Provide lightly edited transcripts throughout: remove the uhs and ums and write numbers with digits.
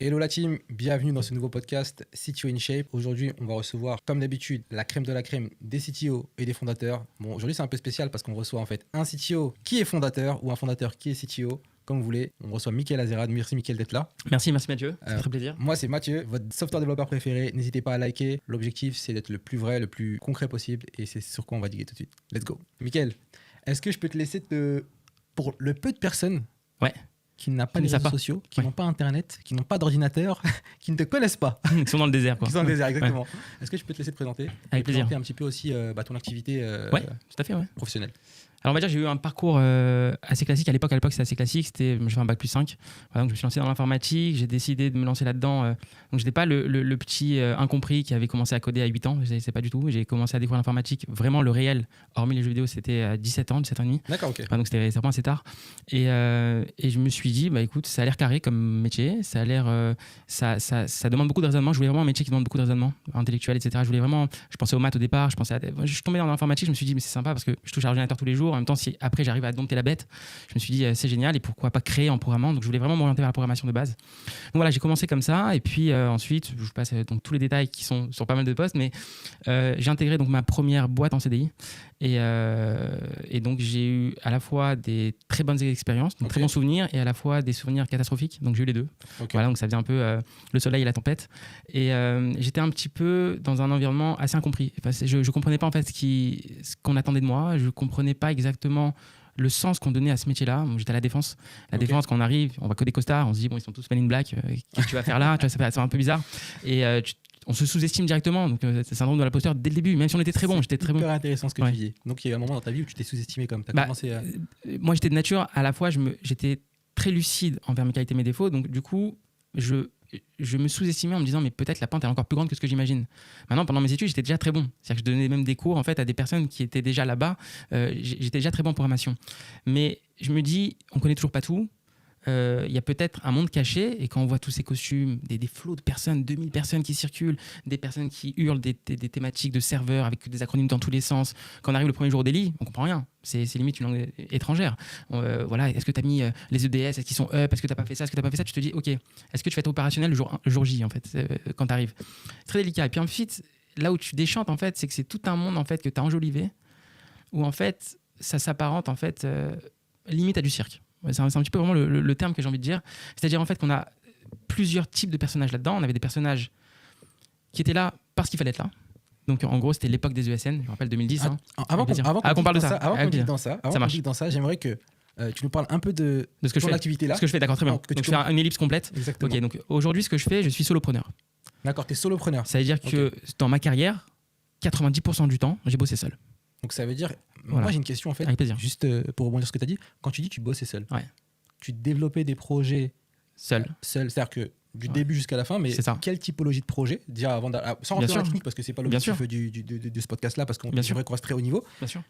Hello la team, bienvenue dans ce nouveau podcast CTO in Shape. Aujourd'hui, on va recevoir, comme d'habitude, la crème de la crème des CTO et des fondateurs. Bon, aujourd'hui, c'est un peu spécial parce qu'on reçoit en fait un CTO qui est fondateur ou un fondateur qui est CTO, comme vous voulez. On reçoit Mickaël Azerrad. Merci Mickaël d'être là. Merci Mathieu, ça fait très plaisir. Moi, c'est Mathieu, votre software développeur préféré. N'hésitez pas à liker. L'objectif, c'est d'être le plus vrai, le plus concret possible et c'est sur quoi on va diguer tout de suite. Let's go. Mickaël, est-ce que je peux te laisser pour le peu de personnes qui n'ont pas les réseaux sociaux, qui n'ont pas Internet, qui n'ont pas d'ordinateur, qui ne te connaissent pas. Qui sont dans le désert, quoi. Qui sont dans le désert, exactement. Est-ce que je peux te laisser te présenter? Avec plaisir. Présenter un petit peu aussi ton activité tout à fait, professionnelle. Alors on va dire j'ai eu un parcours assez classique. À l'époque c'était assez classique. J'ai fait un bac+5. Voilà, donc je me suis lancé dans l'informatique. J'ai décidé de me lancer là-dedans. Donc j'étais pas le petit incompris qui avait commencé à coder à 8 ans. C'est pas du tout. J'ai commencé à découvrir l'informatique. Vraiment le réel, hormis les jeux vidéo, c'était à 17 ans et demi. D'accord, ok. Donc c'était vraiment assez tard. Et je me suis dit, bah écoute, ça a l'air carré comme métier. Ça a l'air, ça demande beaucoup de raisonnement. Je voulais vraiment un métier qui demande beaucoup de raisonnement intellectuel, etc. Je pensais aux maths au départ. Je suis tombé dans l'informatique. Je me suis dit, mais c'est sympa parce que je touche à l'ordinateur tous les jours. En même temps, si après j'arrive à dompter la bête, je me suis dit c'est génial et pourquoi pas créer en programmant. Donc je voulais vraiment m'orienter vers la programmation de base. Donc voilà, j'ai commencé comme ça et puis ensuite, je passe donc tous les détails qui sont sur pas mal de postes, mais j'ai intégré donc ma première boîte en CDI et donc j'ai eu à la fois des très bonnes expériences, donc très bons souvenirs et à la fois des souvenirs catastrophiques. Donc j'ai eu les deux. Voilà, donc ça faisait un peu le soleil et la tempête et j'étais un petit peu dans un environnement assez incompris. Enfin, je comprenais pas en fait ce qu'on attendait de moi. Je comprenais pas exactement le sens qu'on donnait à ce métier-là. J'étais à la défense. La défense, quand on arrive, on va coder costard, on se dit, bon, ils sont tous Men in Black, qu'est-ce que tu vas faire là? Tu vois, ça fait un peu bizarre. Et on se sous-estime directement. Donc, c'est le syndrome de l'imposteur dès le début, même si on était très bon. J'étais très bon. C'est hyper intéressant ce que tu dis. Donc, il y a eu un moment dans ta vie où tu t'es sous-estimé comme tu as commencé à... Moi, j'étais de nature, à la fois, j'étais très lucide envers mes qualités et mes défauts. Donc, du coup, je me sous-estimais en me disant mais peut-être la pente est encore plus grande que ce que j'imagine. Maintenant, pendant mes études, j'étais déjà très bon. C'est-à-dire que je donnais même des cours en fait à des personnes qui étaient déjà là-bas. J'étais déjà très bon en programmation. Mais je me dis, on connaît toujours pas tout. Il y a peut-être un monde caché et quand on voit tous ces costumes, des flots de personnes, 2000 personnes qui circulent, des personnes qui hurlent des thématiques de serveurs avec des acronymes dans tous les sens. Quand on arrive le premier jour au délit, on comprend rien. C'est limite une langue étrangère. Voilà, est-ce que tu as mis les EDS, est-ce qu'ils sont up, est-ce que tu n'as pas fait ça, est-ce que tu n'as pas fait ça? Tu te dis, ok, est-ce que tu vas être opérationnel le jour J en fait, quand tu arrives? C'est très délicat. Et puis ensuite, là où tu déchantes en fait, c'est que c'est tout un monde en fait que tu as enjolivé, où en fait, ça s'apparente en fait limite à du cirque. C'est un petit peu vraiment le terme que j'ai envie de dire. C'est-à-dire en fait qu'on a plusieurs types de personnages là-dedans. On avait des personnages qui étaient là parce qu'il fallait être là. Donc en gros, c'était l'époque des ESN, je me rappelle 2010. Avant qu'on parle de ça, avant qu'on digue dans ça, j'aimerais que tu nous parles un peu de ce que ton activité là. Ce que je fais, d'accord, très bien. Donc je fais une ellipse complète. Exactement. Ok, donc aujourd'hui, ce que je fais, je suis solopreneur. D'accord, tu es solopreneur. Ça veut dire que dans ma carrière, 90% du temps, j'ai bossé seul. Donc ça veut dire, moi j'ai une question en fait, juste pour rebondir sur ce que tu as dit, quand tu dis tu bossais seul, tu développais des projets seul, c'est-à-dire que du début jusqu'à la fin, mais quelle typologie de projet déjà avant sans rentrer dans la technique parce que c'est pas l'objectif de ce podcast-là parce qu'on devrait qu'on reste très haut niveau,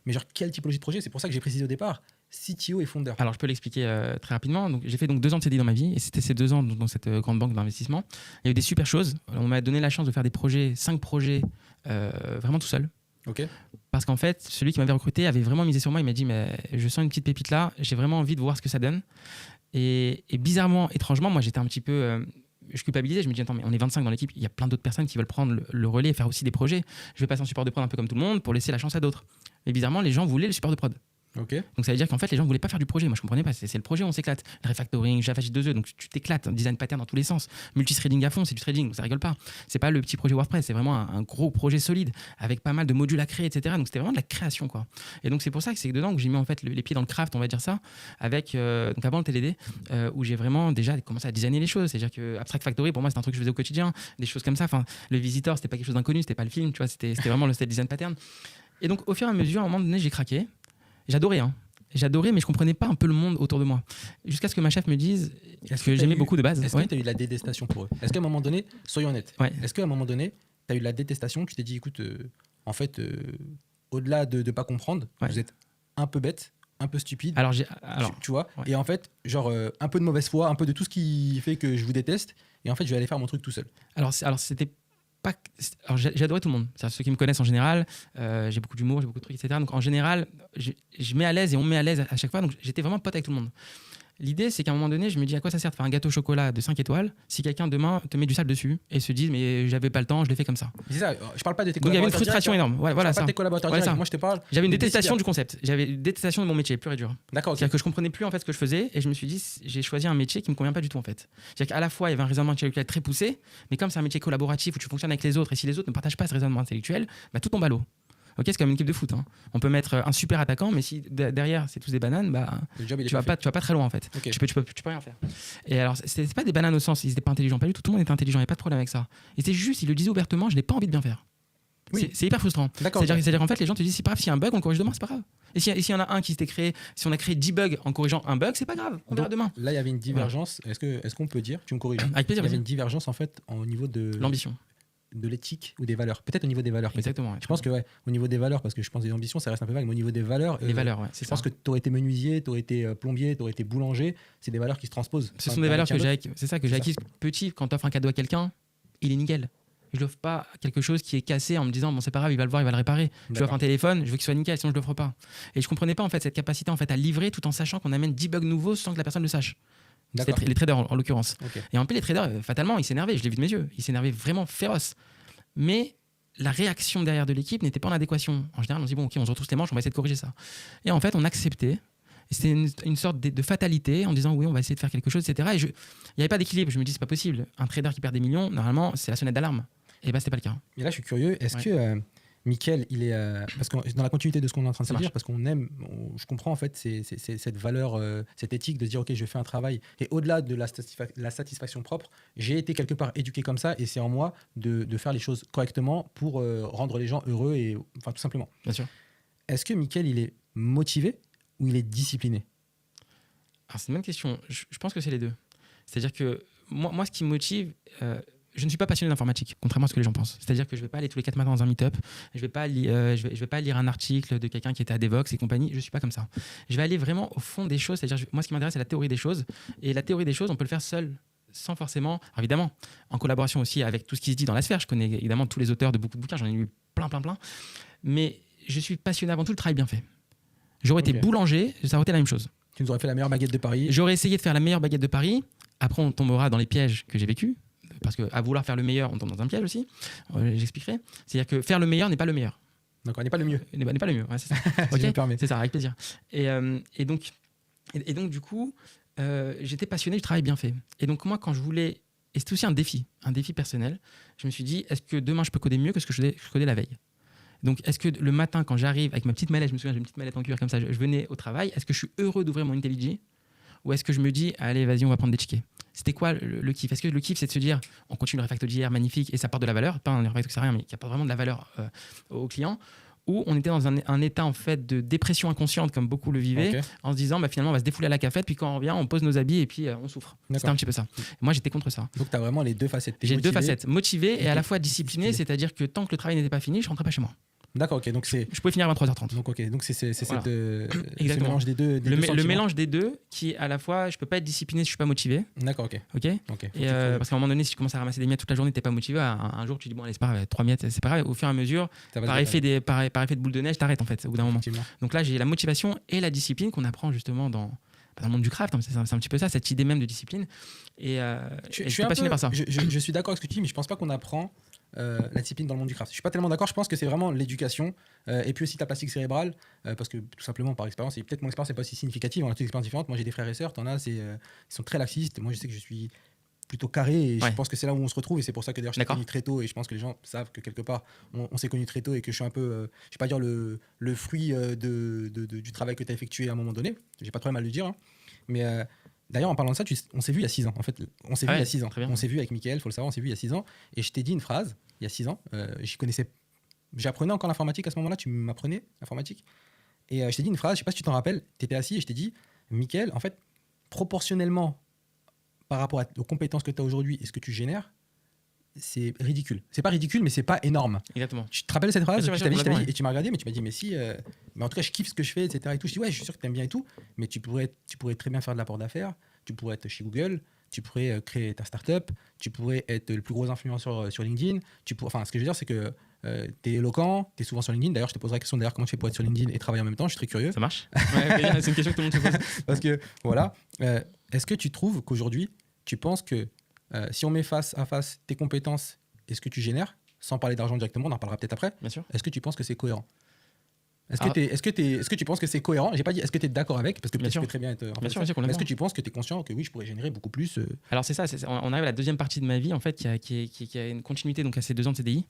mais genre quelle typologie de projet? C'est pour ça que j'ai précisé au départ, CTO et fondeur. Alors je peux l'expliquer très rapidement. Donc, j'ai fait 2 ans de CDI dans ma vie et c'était ces 2 ans dans cette grande banque d'investissement. Il y a eu des super choses. On m'a donné la chance de faire des projets, 5 projets vraiment tout seul. Parce qu'en fait, celui qui m'avait recruté avait vraiment misé sur moi. Il m'a dit mais je sens une petite pépite là, j'ai vraiment envie de voir ce que ça donne. Et bizarrement, étrangement, moi j'étais un petit peu je culpabilisais, je me dis attends mais on est 25 dans l'équipe, il y a plein d'autres personnes qui veulent prendre le relais et faire aussi des projets. Je vais passer en support de prod un peu comme tout le monde pour laisser la chance à d'autres. Et bizarrement, les gens voulaient le support de prod. Donc ça veut dire qu'en fait les gens voulaient pas faire du projet. Moi je comprenais pas, c'est le projet où on s'éclate. Le refactoring, Java J2E, donc tu t'éclates, design pattern dans tous les sens, multithreading à fond, c'est du threading, donc ça rigole pas. C'est pas le petit projet WordPress, c'est vraiment un gros projet solide avec pas mal de modules à créer, etc. Donc c'était vraiment de la création quoi. Et donc c'est pour ça que c'est dedans que j'ai mis en fait les pieds dans le craft, on va dire ça, avec donc avant le TLD où j'ai vraiment déjà commencé à designer les choses. C'est-à-dire que Abstract Factory pour moi c'est un truc que je faisais au quotidien, des choses comme ça. Enfin le visitor c'était pas quelque chose d'inconnu, c'était pas le film, tu vois, c'était vraiment le design pattern. Et donc au fur et à mesure, à un moment donné j'ai craqué. J'adorais, mais je comprenais pas un peu le monde autour de moi. Jusqu'à ce que ma chef me dise que j'aimais beaucoup de base. Est-ce que tu as eu de la détestation pour eux? Est-ce qu'à un moment donné, soyons honnêtes, est-ce qu'à un moment donné, tu as eu de la détestation, tu t'es dit, écoute, en fait, au-delà de ne pas comprendre, vous êtes un peu bête, un peu stupide, tu vois, et en fait, genre un peu de mauvaise foi, un peu de tout ce qui fait que je vous déteste, et en fait, je vais aller faire mon truc tout seul. Alors c'était pas... Alors, j'ai adoré tout le monde. C'est-à-dire, ceux qui me connaissent en général, j'ai beaucoup d'humour, j'ai beaucoup de trucs, etc. Donc en général, je mets à l'aise et on me met à l'aise à chaque fois. Donc j'étais vraiment pote avec tout le monde. L'idée, c'est qu'à un moment donné, je me dis à quoi ça sert de faire un gâteau au chocolat de 5 étoiles si quelqu'un demain te met du sable dessus et se dit mais j'avais pas le temps, je l'ai fait comme ça. C'est ça, je parle pas de tes collaborateurs. Donc il y avait une frustration énorme. Ouais, voilà, je parle pas de tes collaborateurs directs. Moi je te parle. J'avais une détestation du concept, j'avais une détestation de mon métier, pur et dur. D'accord. C'est-à-dire que je comprenais plus en fait ce que je faisais et je me suis dit j'ai choisi un métier qui me convient pas du tout en fait. C'est-à-dire qu'à la fois il y avait un raisonnement intellectuel très poussé, mais comme c'est un métier collaboratif où tu fonctionnes avec les autres et si les autres ne partagent pas ce raisonnement intellectuel, bah, tout tombe à l'eau. Ok, c'est comme une équipe de foot. Hein. On peut mettre un super attaquant, mais si derrière c'est tous des bananes, bah, tu vas pas très loin en fait. Okay. Tu peux rien faire. Et alors, c'est pas des bananes au sens, ils étaient pas intelligents, pas du tout. Tout le monde était intelligent, il n'y a pas de problème avec ça. Et c'est juste, ils le disaient ouvertement, je n'ai pas envie de bien faire. Oui. C'est hyper frustrant. C'est-à-dire en fait, les gens te disent, c'est pas grave, s'il y a un bug, on corrige demain, c'est pas grave. Et s'il y en a un qui s'était créé, si on a créé 10 bugs en corrigeant un bug, c'est pas grave, on verra demain. Là, il y avait une divergence. Voilà. Est-ce qu'on peut dire, tu me corriges, avec plaisir, il y avait une divergence en fait au niveau de l'ambition. De l'éthique ou des valeurs, peut-être au niveau des valeurs. Exactement. Ouais. Je pense que au niveau des valeurs, parce que je pense que les ambitions ça reste un peu vague, mais au niveau des valeurs, les valeurs, ouais, je pense que tu aurais été menuisier, tu aurais été plombier, tu aurais été boulanger, c'est des valeurs qui se transposent. Ce sont des valeurs que j'ai acquises petit. Quand tu offres un cadeau à quelqu'un, il est nickel. Je l'offre pas quelque chose qui est cassé en me disant bon c'est pas grave, il va le voir, il va le réparer. Je offre un téléphone, je veux qu'il soit nickel, sinon je l'offre pas. Et je comprenais pas en fait cette capacité en fait à livrer tout en sachant qu'on amène 10 bugs nouveaux sans que la personne le sache. C'était les traders en l'occurrence. Okay. Et en plus les traders fatalement ils s'énervaient, je l'ai vu de mes yeux, ils s'énervaient vraiment féroce. Mais la réaction derrière de l'équipe n'était pas en adéquation. En général, on se dit bon, ok, on se retrousse les manches, on va essayer de corriger ça. Et en fait, on acceptait. Et c'était une sorte de fatalité en disant oui, on va essayer de faire quelque chose, etc. Et il n'y avait pas d'équilibre. Je me dis c'est pas possible. Un trader qui perd des millions, normalement, c'est la sonnette d'alarme. Et bah, c'était pas le cas. Et là, je suis curieux. Est-ce que Mickaël, il est parce que dans la continuité de ce qu'on est en train de se dire, parce qu'on aime, je comprends en fait c'est cette valeur, cette éthique de se dire ok, je fais un travail et au-delà de la satisfaction propre, j'ai été quelque part éduqué comme ça et c'est en moi de faire les choses correctement pour rendre les gens heureux et enfin tout simplement. Bien sûr. Est-ce que Mickaël, il est motivé ou il est discipliné? Alors c'est une bonne question. Je pense que c'est les deux. C'est-à-dire que moi ce qui me motive je ne suis pas passionné d'informatique, contrairement à ce que les gens pensent. C'est-à-dire que je ne vais pas aller tous les 4 matins dans un meet-up, je ne vais pas lire un article de quelqu'un qui était à Devox et compagnie, je ne suis pas comme ça. Je vais aller vraiment au fond des choses, c'est-à-dire moi ce qui m'intéresse c'est la théorie des choses, et la théorie des choses on peut le faire seul, sans forcément, alors évidemment, en collaboration aussi avec tout ce qui se dit dans la sphère, je connais évidemment tous les auteurs de beaucoup de bouquins, j'en ai lu plein, mais je suis passionné avant tout le travail bien fait. J'aurais été boulanger, ça aurait été la même chose. Tu nous aurais fait la meilleure baguette de Paris. J'aurais essayé de faire la meilleure baguette de Paris, après on tombera dans les pièges que j'ai vécus. Parce qu'à vouloir faire le meilleur, on tombe dans un piège aussi. J'expliquerai. C'est-à-dire que faire le meilleur n'est pas le meilleur. D'accord, n'est pas le mieux. N'est pas le mieux, ouais, c'est ça. Okay, c'est ça, avec plaisir. Et donc, du coup, j'étais passionné du travail bien fait. Et donc, moi, quand je voulais... Et c'était aussi un défi personnel. Je me suis dit, est-ce que demain, je peux coder mieux que ce que je codais la veille? Donc, est-ce que le matin, quand j'arrive avec ma petite mallette, je me souviens, j'ai une petite mallette en cuir comme ça, je venais au travail, est-ce que je suis heureux d'ouvrir mon IntelliJ? Ou est-ce que je me dis, allez, vas-y, on va prendre des tickets? C'était quoi le kiff? Est-ce que le kiff, c'est de se dire, on continue le refacto d'hier, magnifique, et ça apporte de la valeur, pas un refacto qui sert à rien, mais qui apporte vraiment de la valeur au client, ou on était dans un état en fait de dépression inconsciente, comme beaucoup le vivaient, en se disant, bah, finalement, on va se défouler à la cafette, puis quand on revient, on pose nos habits et puis on souffre. C'était un petit peu ça. Moi, j'étais contre ça. Donc, tu as vraiment les deux facettes. J'ai deux facettes, motivé et à la fois discipliné, c'est-à-dire que tant que le travail n'était pas fini, je rentrais pas chez moi. D'accord, ok. Donc je pouvais finir à 23h30. Donc, ok. Donc, c'est voilà. ce mélange des deux. Le mélange des deux qui, à la fois, je peux pas être discipliné si je suis pas motivé. D'accord, ok. Et parce qu'à un moment donné, si tu commences à ramasser des miettes toute la journée, t'es pas motivé. Un jour, tu dis bon, allez, c'est pas grave, 3 miettes, c'est pas grave. Au fur et à mesure, par effet de boule de neige, t'arrêtes en fait, au bout d'un moment. Donc là, j'ai la motivation et la discipline qu'on apprend justement dans le monde du craft. C'est un petit peu ça, cette idée même de discipline. Et je suis passionné par ça. Je suis d'accord avec ce que tu dis, mais je pense pas qu'on apprend la discipline dans le monde du craft. Je suis pas tellement d'accord, je pense que c'est vraiment l'éducation et puis aussi ta plastique cérébrale parce que tout simplement par expérience, et peut-être mon expérience n'est pas aussi significative, on a toutes des expériences différentes. Moi j'ai des frères et sœurs, t'en as, ils sont très laxistes, moi je sais que je suis plutôt carré et je pense que c'est là où on se retrouve et c'est pour ça que d'ailleurs je t'ai connu très tôt et je pense que les gens savent que quelque part on s'est connus très tôt et que je suis un peu, je vais pas dire le fruit du travail que tu as effectué à un moment donné, j'ai pas trop mal à le dire, hein. Mais d'ailleurs, en parlant de ça, on s'est vu il y a 6 ans. En fait, on s'est vu il y a 6 ans. On s'est vu avec Mickaël, faut le savoir, on s'est vu il y a 6 ans. Et je t'ai dit une phrase il y a 6 ans. J'apprenais encore l'informatique à ce moment-là. Tu m'apprenais l'informatique. Et je t'ai dit une phrase, je sais pas si tu t'en rappelles. Tu étais assis et je t'ai dit, Mickaël, en fait, proportionnellement par rapport aux compétences que tu as aujourd'hui et ce que tu génères, c'est ridicule. C'est pas ridicule, mais c'est pas énorme. Exactement. Tu te rappelles cette phrase? Je t'avais dit, et tu m'as regardé, mais tu m'as dit, mais si, mais en tout cas, je kiffe ce que je fais, etc. Et tout. Je dis, ouais, je suis sûr que tu aimes bien et tout, mais tu pourrais très bien faire de l'apport d'affaires, tu pourrais être chez Google, tu pourrais créer ta startup, tu pourrais être le plus gros influenceur sur LinkedIn. Enfin, ce que je veux dire, c'est que tu es éloquent, tu es souvent sur LinkedIn. D'ailleurs, je te poserai la question d'ailleurs, comment tu fais pour être sur LinkedIn et travailler en même temps. Je suis très curieux. Ça marche. Ouais, c'est une question que tout le monde se pose. Parce que, voilà. Est-ce que tu trouves qu'aujourd'hui, tu penses que si on met face à face tes compétences et ce que tu génères, sans parler d'argent directement, on en parlera peut-être après, bien sûr. Est-ce que tu penses que c'est cohérent? Est-ce que tu penses que c'est cohérent? J'ai pas dit est-ce que tu es d'accord avec, parce que peut-être tu peux très bien être bien sûr, est-ce que tu penses que tu es conscient que oui, je pourrais générer beaucoup plus Alors c'est ça, on arrive à la deuxième partie de ma vie en fait qui a une continuité donc à ces 2 ans de CDI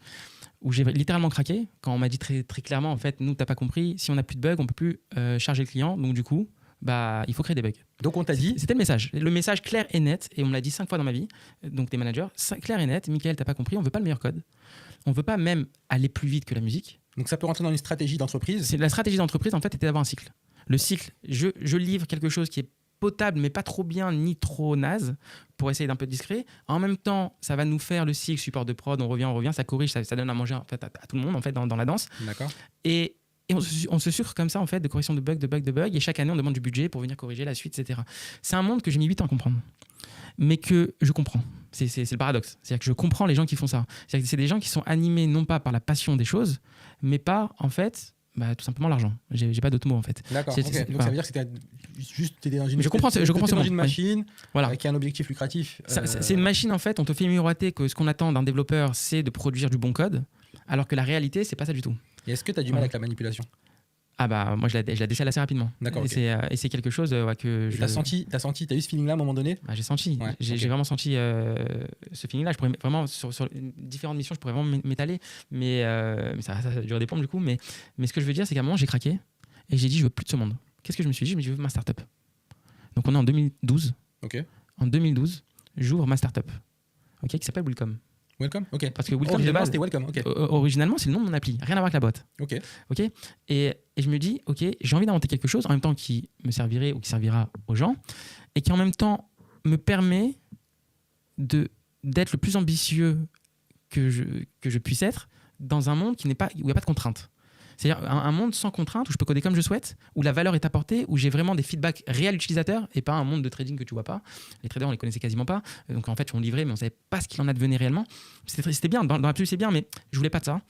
où j'ai littéralement craqué quand on m'a dit très, très clairement en fait, nous t'as pas compris, si on n'a plus de bugs, on peut plus charger le client, donc du coup il faut créer des bugs. Donc on t'a dit... C'était le message clair et net, et on me l'a dit 5 fois dans ma vie, donc des managers, clair et net, Mickaël, t'as pas compris, on veut pas le meilleur code, on veut pas même aller plus vite que la musique. Donc ça peut rentrer dans une stratégie d'entreprise. La stratégie d'entreprise en fait était d'avoir un cycle. Le cycle, je livre quelque chose qui est potable mais pas trop bien ni trop naze pour essayer d'un peu discret. En même temps, ça va nous faire le cycle support de prod, on revient, ça corrige, ça donne à manger en fait, à tout le monde en fait dans la danse. D'accord. Et on se sucre comme ça en fait de correction de bugs, et chaque année on demande du budget pour venir corriger la suite, etc. C'est un monde que j'ai mis 8 ans à comprendre, mais que je comprends. C'est le paradoxe. C'est-à-dire que je comprends les gens qui font ça. C'est-à-dire que c'est des gens qui sont animés non pas par la passion des choses, mais par en fait tout simplement l'argent. J'ai pas d'autre mot en fait. D'accord. Okay. Donc ça veut dire que t'étais dans une... Je comprends dans une machine voilà. qui a un objectif lucratif. C'est une machine en fait. On te fait miroiter que ce qu'on attend d'un développeur, c'est de produire du bon code, alors que la réalité, c'est pas ça du tout. Et est-ce que tu as du mal avec la manipulation? Moi je la décèle assez rapidement. D'accord. Et c'est quelque chose que je... T'as eu ce feeling là à un moment donné? J'ai senti. Ouais, j'ai vraiment senti ce feeling là. Je pourrais vraiment sur différentes missions, je pourrais vraiment m'étaler, mais ça dure des plombs du coup. Mais ce que je veux dire, c'est qu'à un moment j'ai craqué et j'ai dit je veux plus de ce monde. Qu'est-ce que je me suis dit? Je me suis dit je veux ma startup. Donc on est en 2012. Ok. En 2012, j'ouvre ma startup. Ok, qui s'appelle Willcom. Welcome, ok. Parce que Willcom de base, c'était Welcome, ok. Originalement, c'est le nom de mon appli, rien à voir avec la boîte. Ok. Et je me dis, ok, j'ai envie d'inventer quelque chose en même temps qui me servirait ou qui servira aux gens, et qui en même temps me permet d'être le plus ambitieux que je puisse être dans un monde où il n'y a pas de contraintes. C'est-à-dire un monde sans contraintes où je peux coder comme je souhaite, où la valeur est apportée, où j'ai vraiment des feedbacks réels utilisateurs et pas un monde de trading que tu vois pas. Les traders, on les connaissait quasiment pas. Donc en fait, on livrait, mais on savait pas ce qu'il en advenait réellement. C'était bien, dans l'absolu, c'est bien, mais je voulais pas de ça.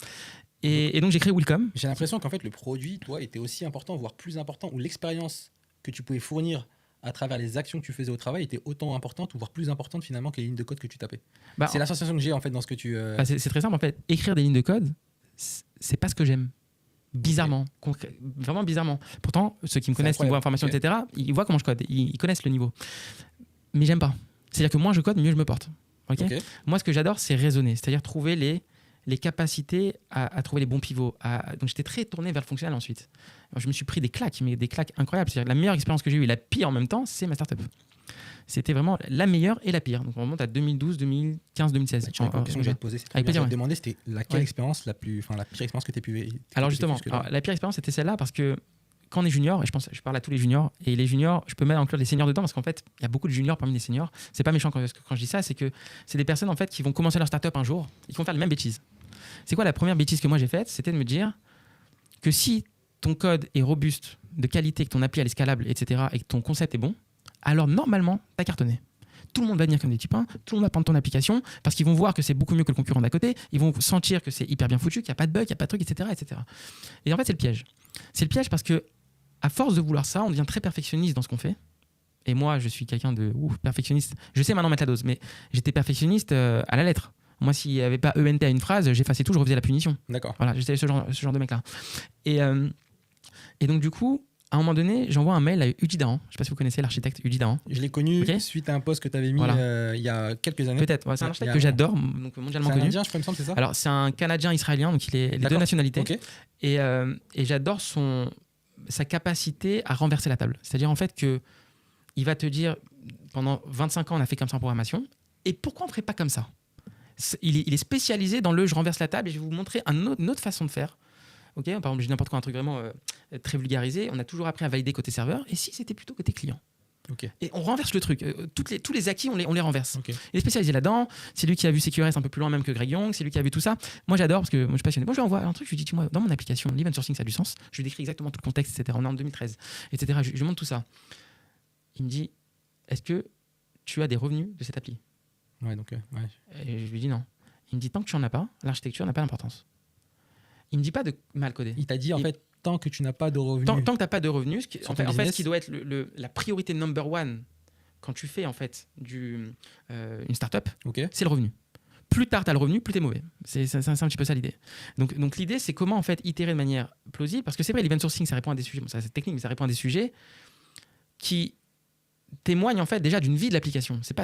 Et donc j'ai créé Willcom. J'ai l'impression qu'en fait, le produit, toi, était aussi important, voire plus important, ou l'expérience que tu pouvais fournir à travers les actions que tu faisais au travail était autant importante, ou voire plus importante finalement que les lignes de code que tu tapais. C'est la sensation que j'ai en fait dans ce que tu... c'est très simple en fait. Écrire des lignes de code, c'est pas ce que j'aime. Bizarrement, vraiment bizarrement. Pourtant, ceux qui me connaissent, qui me voient en formation, etc., ils voient comment je code, ils connaissent le niveau. Mais j'aime pas. C'est-à-dire que moins je code, mieux je me porte. Okay. Moi, ce que j'adore, c'est raisonner, c'est-à-dire trouver les capacités à trouver les bons pivots. Donc, j'étais très tourné vers le fonctionnel ensuite. Alors, je me suis pris des claques, mais des claques incroyables. C'est-à-dire que la meilleure expérience que j'ai eue et la pire en même temps, c'est ma startup. C'était vraiment la meilleure et la pire. Donc on remonte à 2012, 2015, 2016. La question que j'allais te poser, c'était te demander, c'était laquelle expérience la pire expérience que tu as pu... Alors justement, la pire expérience c'était celle-là parce que quand on est junior, et je parle à tous les juniors, et les juniors, je peux même inclure les seniors dedans parce qu'en fait, il y a beaucoup de juniors parmi les seniors. C'est pas méchant quand je dis ça, c'est que c'est des personnes en fait qui vont commencer leur startup un jour, ils vont faire les mêmes bêtises. C'est quoi la première bêtise que moi j'ai faite? C'était de me dire que si ton code est robuste, de qualité, que ton appli elle est scalable, etc., et que ton concept est bon, alors normalement, t'as cartonné. Tout le monde va venir comme des types 1, tout le monde va prendre ton application parce qu'ils vont voir que c'est beaucoup mieux que le concurrent d'à côté, ils vont sentir que c'est hyper bien foutu, qu'il n'y a pas de bug, qu'il n'y a pas de truc, etc., etc. Et en fait, c'est le piège. C'est le piège parce que à force de vouloir ça, on devient très perfectionniste dans ce qu'on fait. Et moi, je suis quelqu'un de perfectionniste. Je sais maintenant mettre la dose, mais j'étais perfectionniste à la lettre. Moi, s'il n'y avait pas ENT à une phrase, j'effaçais tout, je refaisais la punition. D'accord. Voilà, j'étais ce genre de mec-là. Et donc, du coup, à un moment donné, j'envoie un mail à Udi Dahan. Je ne sais pas si vous connaissez l'architecte Udi Dahan. Je l'ai connu suite à un post que tu avais mis il y a quelques années. Peut-être. C'est un architecte que j'adore, donc mondialement connu. C'est un Indien, je crois, il me semble, c'est ça? Alors, c'est un Canadien-Israélien, donc il est les deux nationalités. Okay. Et j'adore sa capacité à renverser la table. C'est-à-dire en fait qu'il va te dire, pendant 25 ans, on a fait comme ça en programmation, et pourquoi on ne ferait pas comme ça? Il est spécialisé dans je renverse la table et je vais vous montrer une autre façon de faire. Okay, par exemple, je dis n'importe quoi, un truc vraiment très vulgarisé. On a toujours appris à valider côté serveur. Et si c'était plutôt côté client? Okay. Et on renverse le truc. Tous les acquis, on les renverse. Okay. Il est spécialisé là-dedans. C'est lui qui a vu CQRS un peu plus loin même que Greg Young. C'est lui qui a vu tout ça. Moi, j'adore parce que moi, je suis passionné. Moi, je lui envoie un truc. Je lui dis, tu vois, dans mon application, l'event sourcing, ça a du sens. Je lui décris exactement tout le contexte, etc. On est en 2013, etc. Je lui montre tout ça. Il me dit, est-ce que tu as des revenus de cette appli? Ouais, donc, Et je lui dis non. Il me dit, tant que tu n'en as pas, l'architecture n'a pas d'importance. Il me dit pas de mal coder. Il t'a dit en fait, tant que tu n'as pas de revenus. Tant que tu n'as pas de revenus, en fait, ce qui doit être la priorité number one quand tu fais en fait une startup, c'est le revenu. Plus tard tu as le revenu, plus tu es mauvais. C'est un petit peu ça l'idée. Donc l'idée, c'est comment en fait itérer de manière plausible, parce que c'est vrai, l'event sourcing, ça répond à des sujets, ça c'est technique, mais ça répond à des sujets qui témoignent en fait déjà d'une vie de l'application. Ça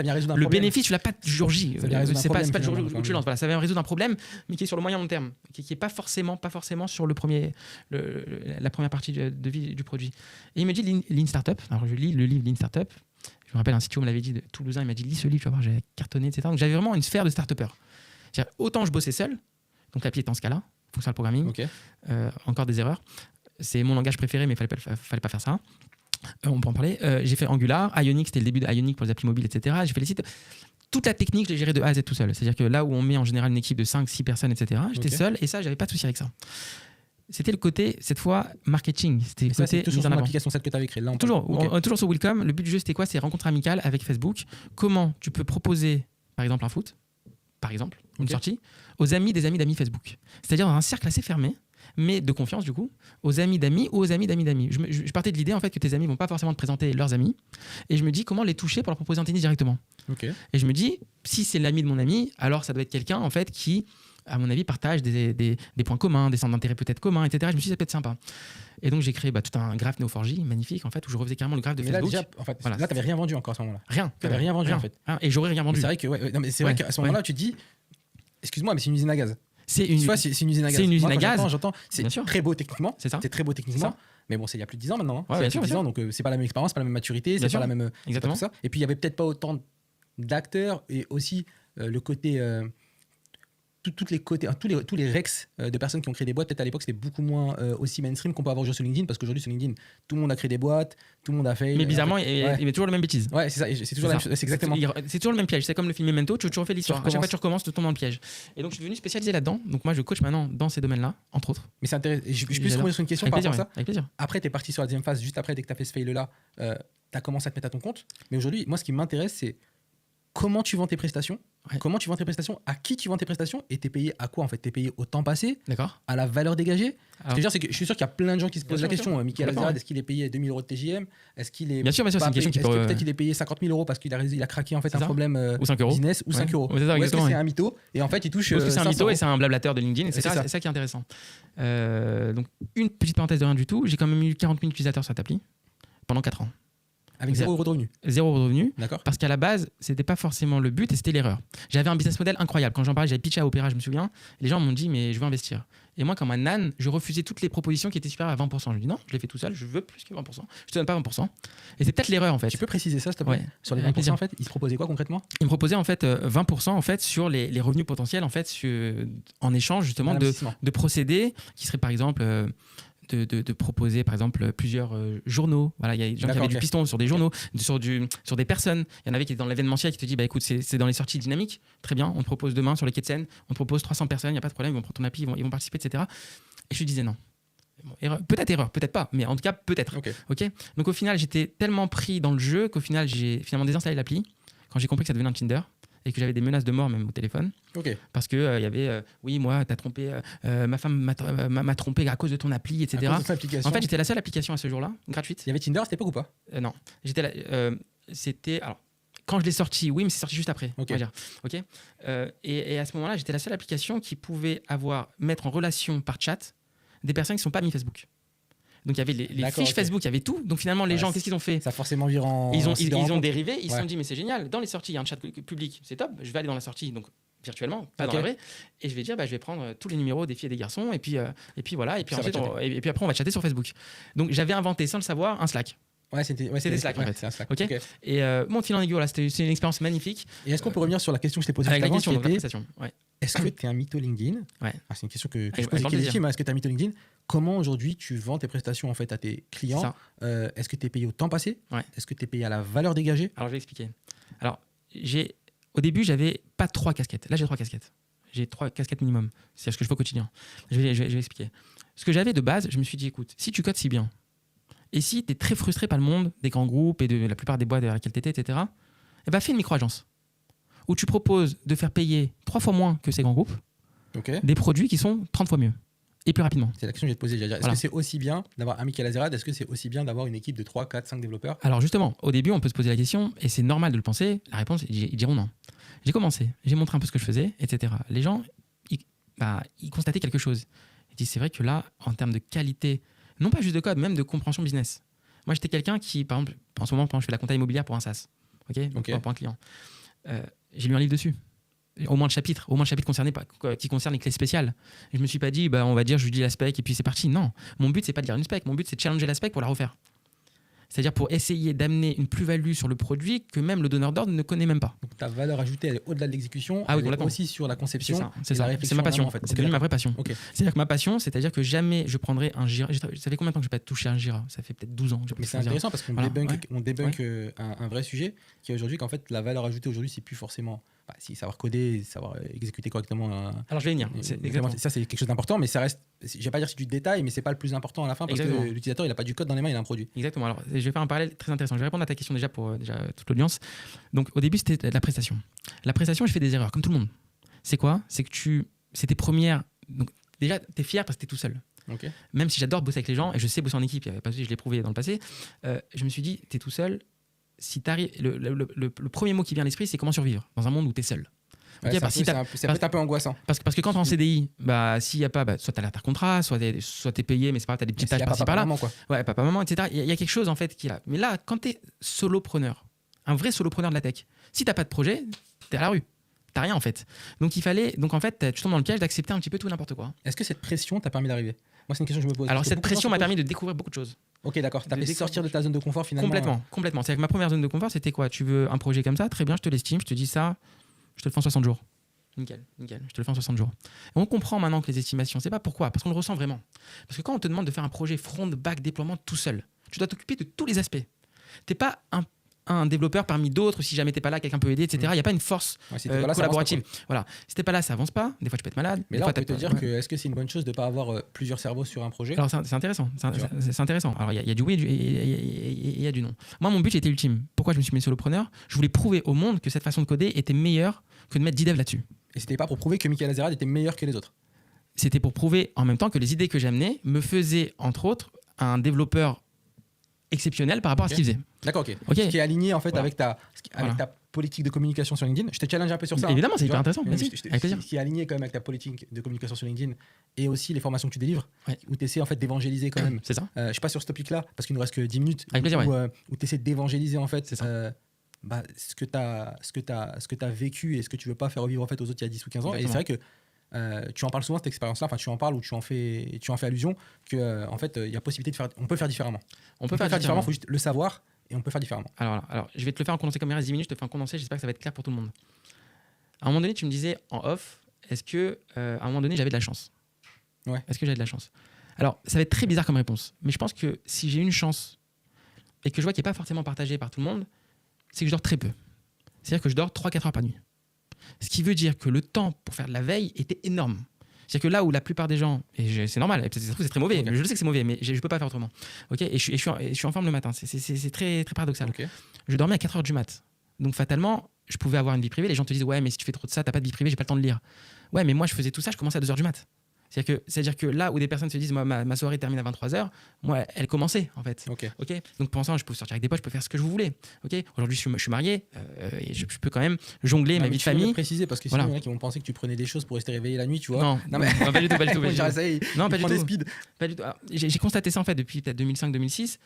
vient résoudre le bénéfice, tu l'as pas du jour J. C'est pas le jour où tu lances. Voilà, ça vient résoudre un problème, mais qui est sur le moyen long terme, qui est pas forcément sur la première partie de vie du produit. Et il me dit Lean Startup. Alors je lis le livre Lean Startup. Je me rappelle un CTO me l'avait dit, de Toulousain, il m'a dit lis ce livre, tu vas voir, j'ai cartonné, etc. Donc j'avais vraiment une sphère de start-upper. Autant je bossais seul, donc l'appli était en Scala, functional programming, encore des erreurs. C'est mon langage préféré, mais il fallait pas faire ça. On peut en parler. J'ai fait Angular, Ionic, c'était le début d'Ionic pour les applis mobiles, etc. J'ai fait les sites. Toute la technique, je l'ai gérée de A à Z tout seul. C'est-à-dire que là où on met en général une équipe de 5-6 personnes, etc., j'étais seul et ça, j'avais pas de souci avec ça. C'était le côté, cette fois, marketing. C'était le côté toujours sur l'application celle que tu avais créée. Là, toujours sur Welcome. Le but du jeu, c'était quoi? C'est rencontre amicale avec Facebook. Comment tu peux proposer, par exemple, un foot, par exemple, une sortie, aux amis des amis d'amis Facebook. C'est-à-dire dans un cercle assez fermé, mais de confiance du coup, aux amis d'amis ou aux amis d'amis d'amis. Je partais de l'idée en fait que tes amis vont pas forcément te présenter leurs amis, et je me dis comment les toucher pour leur proposer un tennis directement. Et je me dis, si c'est l'ami de mon ami, alors ça doit être quelqu'un en fait qui, à mon avis, partage des points communs, des centres d'intérêt peut-être communs, etc. Je me suis dit, ça peut être sympa. Et donc j'ai créé tout un graphe Neo4j magnifique en fait, où je refaisais carrément le graphe de Facebook. Là, déjà, en fait, là t'avais rien vendu encore à ce moment-là. Rien. T'avais rien vendu en fait. Et j'aurais rien vendu. C'est vrai que c'est vrai qu'à ce moment-là, tu te dis, excuse-moi, mais c'est une usine à gaz. C'est une usine à gaz. C'est une usine à gaz. J'entends. C'est très beau techniquement. C'est très beau techniquement. Mais bon, c'est il y a plus de 10 ans maintenant. Ouais, c'est 10 ans, donc c'est pas la même expérience, c'est pas la même maturité, c'est pas la même. Exactement. Tout ça. Et puis il y avait peut-être pas autant d'acteurs et aussi le côté. Tous les rex de personnes qui ont créé des boîtes, peut-être à l'époque c'était beaucoup moins aussi mainstream qu'on peut avoir aujourd'hui sur LinkedIn, parce qu'aujourd'hui sur LinkedIn tout le monde a créé des boîtes, tout le monde a fait. Mais bizarrement, il met toujours la même bêtise. Ouais, c'est ça, c'est toujours la même chose, c'est exactement. C'est toujours le même piège, c'est comme le film Memento, tu refais l'histoire. À chaque fois tu recommences, tu tombes dans le piège. Et donc je suis devenu spécialisé là-dedans. Donc moi je coach maintenant dans ces domaines-là, entre autres. Mais c'est intéressant. Je peux juste revenir sur une question par rapport à ça. Avec plaisir. Après, tu es parti sur la deuxième phase, juste après, dès que tu as fait ce fail-là, tu as commencé à te mettre à ton compte. Mais aujourd'hui, moi ce qui m'intéresse, c'est comment tu vends tes prestations, à qui tu vends tes prestations, et t'es payé à quoi en fait? T'es payé au temps passé, à la valeur dégagée. Ce que je veux dire, c'est que je suis sûr qu'il y a plein de gens qui se posent la question. Michael Azerrad, est-ce qu'il est payé 2000 € de TJM? Est-ce qu'il est bien sûr, c'est une question qui peut. Peut-être qu'il est payé 50 000 € parce qu'il a craqué en fait un problème ou 5 business, ou 5 €. Ou est-ce que c'est un mytho et en fait il touche. Est-ce que c'est un mytho et c'est un blablateur de LinkedIn? C'est ça qui est intéressant. Donc une petite parenthèse de rien du tout, j'ai quand même eu 40 000 utilisateurs sur cette appli pendant 4 ans. Avec 0 € de revenu. 0 € de revenu. D'accord. Parce qu'à la base, c'était pas forcément le but et c'était l'erreur. J'avais un business model incroyable. Quand j'en parlais, j'avais pitché à Opéra, je me souviens. Les gens m'ont dit, mais je veux investir. Et moi, comme un âne, je refusais toutes les propositions qui étaient supérieures à 20%. Je me dis, non, je l'ai fait tout seul, je veux plus que 20%. Je te donne pas 20%. Et c'est peut-être l'erreur en fait. Tu peux préciser ça, s'il te plaît? Sur les 20%, en fait, ils se proposaient quoi concrètement? Ils me proposaient en fait 20% en fait sur les revenus potentiels en fait en échange justement de procédés qui seraient par exemple. De proposer par exemple plusieurs journaux. Voilà, il y a des gens qui avaient du piston sur des journaux, sur des personnes. Il y en avait qui étaient dans l'événementiel qui te dit bah écoute, c'est dans les sorties dynamiques, très bien, on te propose demain sur les quais de Seine, on te propose 300 personnes, il n'y a pas de problème, ils vont prendre ton appli, ils vont participer, etc. Et je lui disais non. Bon, peut-être pas, mais en tout cas peut-être. Ok. Donc au final, j'étais tellement pris dans le jeu qu'au final, j'ai finalement désinstallé l'appli quand j'ai compris que ça devenait un Tinder. Et que j'avais des menaces de mort même au téléphone. Parce que y avait oui, moi t'as trompé, ma femme m'a trompé à cause de ton appli, etc. À cause de ton application. En fait, j'étais la seule application à ce jour-là gratuite. Il y avait Tinder à cette époque ou pas? Non, c'était alors quand je l'ai sorti, oui, mais c'est sorti juste après. On va dire. Et à ce moment-là, j'étais la seule application qui pouvait mettre en relation par chat des personnes qui sont pas mis Facebook. Donc il y avait les fiches Facebook, il y avait tout. Donc finalement les gens, qu'est-ce qu'ils ont fait? Ça a forcément viré en. Ils ont dérivé, ils se sont dit mais c'est génial. Dans les sorties, il y a un chat public, c'est top. Je vais aller dans la sortie, donc virtuellement, pas dans la vraie, et je vais dire je vais prendre tous les numéros des filles et des garçons, et puis voilà, et puis ensuite et puis après on va chatter sur Facebook. Donc j'avais inventé sans le savoir un Slack. C'était Slack en fait. Slack. Et bon, fil en aiguille, c'est une expérience magnifique. Et est-ce qu'on peut revenir sur la question que je t'ai posée juste avant, qui était est-ce que tu es un mytho LinkedIn? C'est une question que je pose qui est légitime. Est-ce que tu es un mytho LinkedIn? Comment aujourd'hui tu vends tes prestations en fait à tes clients? Est-ce que tu es payé au temps passé? Est-ce que tu es payé à la valeur dégagée? Alors je vais expliquer. Alors au début j'avais pas 3 casquettes. Là j'ai 3 casquettes. J'ai 3 casquettes minimum. C'est ce que je fais au quotidien. Je vais expliquer. Ce que j'avais de base, je me suis dit écoute, si tu codes si bien, et si tu es très frustré par le monde des grands groupes et de la plupart des boîtes vers lesquelles tu étais, etc., fais une micro-agence où tu proposes de faire payer 3 fois moins que ces grands groupes des produits qui sont 30 fois mieux. Et plus rapidement. C'est la question que je vais te poser. Est-ce que c'est aussi bien d'avoir un Michael Azerrad? Est-ce que c'est aussi bien d'avoir une équipe de 3, 4, 5 développeurs? Alors justement, au début, on peut se poser la question, et c'est normal de le penser. La réponse, ils diront non. J'ai commencé, j'ai montré un peu ce que je faisais, etc. Les gens, ils constataient quelque chose. Ils disent, c'est vrai que là, en termes de qualité, non pas juste de code, même de compréhension business. Moi, j'étais quelqu'un qui, par exemple, en ce moment, je fais la compta immobilière pour un SaaS, pour un client. J'ai lu un livre dessus. Au moins le chapitre qui concerne les clés spéciales. Et je me suis pas dit, on va dire, je lui dis la spec et puis c'est parti. Non, mon but, c'est pas de lire une spec. Mon but, c'est de challenger la spec pour la refaire. C'est-à-dire pour essayer d'amener une plus-value sur le produit que même le donneur d'ordre ne connaît même pas. Donc ta valeur ajoutée, elle est au-delà de l'exécution, elle est aussi sur la conception. C'est ma passion. En fait. C'est devenu ma vraie passion. Okay. C'est-à-dire que ma passion, c'est-à-dire que jamais je prendrai un Jira. Ça fait combien de temps que je n'ai pas touché un Jira? Ça fait peut-être 12 ans. Mais c'est intéressant parce qu'on débunk un vrai sujet qui est aujourd'hui qu'en fait la valeur ajoutée aujourd'hui, c'est plus forcément savoir coder, savoir exécuter correctement. Alors je vais venir. Ça c'est quelque chose d'important, mais ça reste. Je vais pas dire que c'est du détail, mais c'est pas le plus important à la fin parce que l'utilisateur il a pas du code dans les mains, il a un produit. Exactement. Alors je vais faire un parallèle très intéressant. Je vais répondre à ta question déjà pour toute l'audience. Donc au début c'était la prestation. La prestation, j'ai fait des erreurs comme tout le monde. C'est quoi? C'est que c'était première. Donc déjà t'es fier parce que t'es tout seul. Okay. Même si j'adore bosser avec les gens et je sais bosser en équipe, je l'ai prouvé dans le passé. Je me suis dit t'es tout seul. Si le premier mot qui vient à l'esprit, c'est comment survivre dans un monde où tu es seul. Okay, c'est peut-être un peu angoissant. Parce que quand tu es en CDI, s'il n'y a pas, soit tu as l'intercontrat, soit tu es payé, mais c'est pas grave, tu as des petites tâches par-ci par-là. Ouais, papa, maman, etc. Il y a quelque chose en fait qui est là. Mais là, quand tu es solopreneur, un vrai solopreneur de la tech, si tu n'as pas de projet, tu es à la rue. Tu n'as rien en fait. Donc en fait, tu tombes dans le piège d'accepter un petit peu tout et n'importe quoi. Est-ce que cette pression t'a permis d'arriver? Moi, c'est une question que je me pose. Alors cette pression m'a permis de découvrir beaucoup de choses. Ok, d'accord. T'as fait sortir de ta zone de confort finalement. Complètement. C'est avec ma première zone de confort, c'était quoi? Tu veux un projet comme ça? Très bien, je te l'estime, je te dis ça, je te le fais en 60 jours. Nickel, je te le fais en 60 jours. Et on comprend maintenant que les estimations, c'est pas pourquoi, parce qu'on le ressent vraiment. Parce que quand on te demande de faire un projet front, back, déploiement tout seul, tu dois t'occuper de tous les aspects. T'es pas un développeur parmi d'autres, si jamais t'es pas là, quelqu'un peut aider, etc. Il n'y a pas une force collaborative. Voilà. Si t'es pas là, ça avance pas. Des fois, tu peux être malade. Mais là, on peut te dire que est-ce que c'est une bonne chose de pas avoir plusieurs cerveaux sur un projet? Alors, c'est intéressant. C'est intéressant. Alors, il y a du oui et il y a du non. Moi, mon but était ultime. Pourquoi je me suis mis solopreneur? Je voulais prouver au monde que cette façon de coder était meilleure que de mettre 10 devs là-dessus. Et c'était pas pour prouver que Michael Azerrad était meilleur que les autres? C'était pour prouver en même temps que les idées que j'amenais me faisaient, entre autres, un développeur exceptionnel par rapport à ce qu'il faisait. D'accord, ok. Ce qui est aligné en fait avec ta politique de communication sur LinkedIn. Je te challenge un peu sur ça. Évidemment, c'est hyper intéressant. Avec plaisir. Ce qui est aligné quand même avec ta politique de communication sur LinkedIn et aussi les formations que tu délivres, où tu essaies en fait d'évangéliser quand même. C'est ça. Je suis pas sur ce topic-là parce qu'il nous reste que 10 minutes. Avec plaisir, où tu essaies d'évangéliser en fait ce que tu as vécu et ce que tu veux pas faire revivre en fait aux autres il y a 10 ou 15 ans. Exactement. Et c'est vrai que tu en parles souvent de cette expérience-là, enfin tu en parles ou tu en fais allusion que en fait il y a possibilité de faire, on peut faire différemment. On peut faire différemment, il faut juste le savoir et on peut faire différemment. Alors je vais te le faire en condensé comme il reste 10 minutes, je te fais un condensé, j'espère que ça va être clair pour tout le monde. À un moment donné, tu me disais en off, est-ce que à un moment donné j'avais de la chance? Ouais. Est-ce que j'avais de la chance? Alors ça va être très bizarre comme réponse, mais je pense que si j'ai une chance et que je vois qu'il n'est pas forcément partagée par tout le monde, c'est que je dors très peu. C'est-à-dire que je dors 3-4 heures par nuit. Ce qui veut dire que le temps pour faire de la veille était énorme. C'est-à-dire que là où la plupart des gens, et c'est normal, c'est très mauvais, je le sais que c'est mauvais, mais je ne peux pas faire autrement. Okay, et je suis en forme le matin, c'est très, très paradoxal. Okay. Je dormais à 4 heures du mat. Donc fatalement, je pouvais avoir une vie privée. Les gens te disent, ouais, mais si tu fais trop de ça, tu n'as pas de vie privée, j'ai pas le temps de lire. Ouais, mais moi je faisais tout ça, je commençais à 2 heures du mat. C'est-à-dire que là où des personnes se disent, moi, ma soirée termine à 23h, moi, elle commençait en fait. Okay. Donc pour l'instant, je peux sortir avec des potes, je peux faire ce que je voulais. Aujourd'hui, je suis marié et je peux quand même jongler ma vie de famille. Préciser parce que sinon, il y en a qui vont penser que tu prenais des choses pour rester réveillé la nuit, tu vois. Non, mais pas du tout. Pas du tout. Non, pas du tout. Pas du tout. J'ai constaté ça en fait depuis peut-être 2005-2006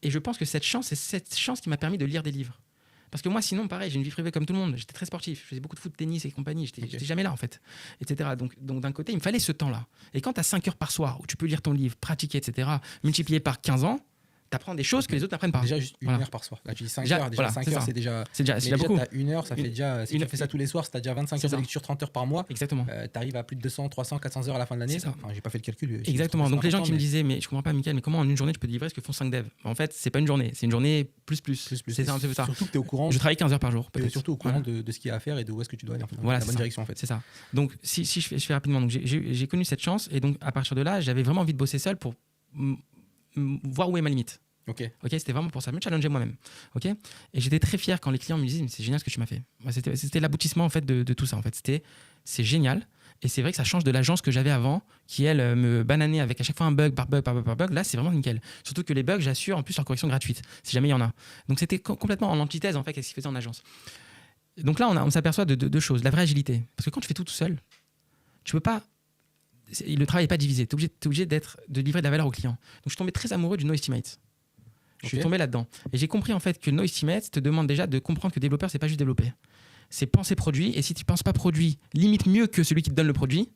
et je pense que cette chance, c'est cette chance qui m'a permis de lire des livres. Parce que moi, sinon, pareil, j'ai une vie privée comme tout le monde. J'étais très sportif, je faisais beaucoup de foot, tennis et compagnie. J'étais jamais là, en fait, etc. Donc d'un côté, il me fallait ce temps-là. Et quand tu as 5 heures par soir où tu peux lire ton livre, pratiquer, etc., multiplié par 15 ans, tu apprends des choses que les autres n'apprennent pas. Déjà, juste 1 heure par soir. Là, tu dis 5 heures. Déjà, 5 heures, c'est déjà beaucoup. Tu as 1 heure, ça fait déjà. Si tu fais ça tous les soirs, tu as déjà 25 heures de lecture, 30 heures par mois. Exactement. Tu arrives à plus de 200, 300, 400 heures à la fin de l'année. Enfin, j'ai pas fait le calcul. Exactement. Donc les gens qui me disaient, mais je comprends pas, Michael, mais comment en une journée tu peux délivrer ce que font 5 devs? En fait, c'est pas une journée, c'est une journée plus. C'est ça. Surtout que tu es au courant. Je travaille 15 heures par jour. Tu es surtout au courant de ce qu'il y a à faire et de où est-ce que tu dois aller. Voilà, la bonne direction, en fait. C'est ça. Donc, si je fais rapidement, donc j'ai connu cette chance et donc à partir de là, j'avais vraiment envie de bosser seul pour voir où est ma limite. Ok, c'était vraiment pour ça, me challenger moi-même. Et j'étais très fier quand les clients me disaient, mais c'est génial ce que tu m'as fait. C'était l'aboutissement en fait de tout ça. En fait, c'est génial. Et c'est vrai que ça change de l'agence que j'avais avant, qui elle me bananait avec à chaque fois un bug par bug par bug par bug. Là, c'est vraiment nickel. Surtout que les bugs, j'assure en plus leur correction gratuite, si jamais il y en a. Donc c'était complètement en antithèse en fait avec ce qu'ils faisaient en agence. Donc là, on s'aperçoit de deux choses. La vraie agilité. Parce que quand tu fais tout seul, tu peux pas. Le travail n'est pas divisé. Tu es obligé de livrer de la valeur au client. Donc je suis tombé très amoureux du NoEstimate. Je suis tombé là-dedans. Et j'ai compris en fait que NoEstimate te demande déjà de comprendre que développeur, c'est pas juste développer. C'est penser produit. Et si tu ne penses pas produit, limite mieux que celui qui te donne le produit,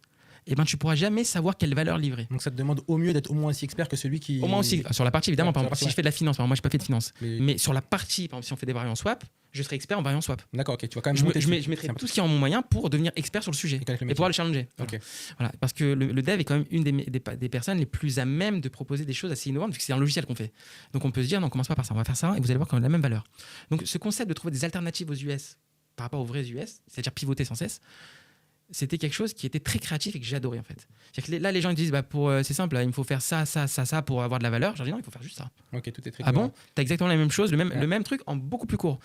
eh ben, tu ne pourras jamais savoir quelle valeur livrer. Donc ça te demande au mieux d'être au moins aussi expert que celui qui... Au moins aussi, sur la partie évidemment, par exemple, si je fais de la finance, moi je n'ai pas fait de finance, mais sur la partie, par exemple, si on fait des variants swap, je serai expert en variants swap. D'accord, ok, tu vas quand même je mettrai tout ce qui est en mon moyen pour devenir expert sur le sujet et pouvoir le challenger. Okay. Voilà, parce que le dev est quand même une des personnes les plus à même de proposer des choses assez innovantes, vu que c'est un logiciel qu'on fait. Donc on peut se dire, non, on commence pas par ça, on va faire ça, et vous allez voir qu'on a la même valeur. Donc ce concept de trouver des alternatives aux US par rapport aux vrais US, c'est-à-dire pivoter sans cesse, c'était quelque chose qui était très créatif et que j'ai adoré en fait. C'est-à-dire que là, les gens ils disent c'est simple, là, il me faut faire ça pour avoir de la valeur. Je leur dis non, il faut faire juste ça. Ok, tout est très clair. Ah bon, t'as exactement la même chose, le même truc en beaucoup plus court.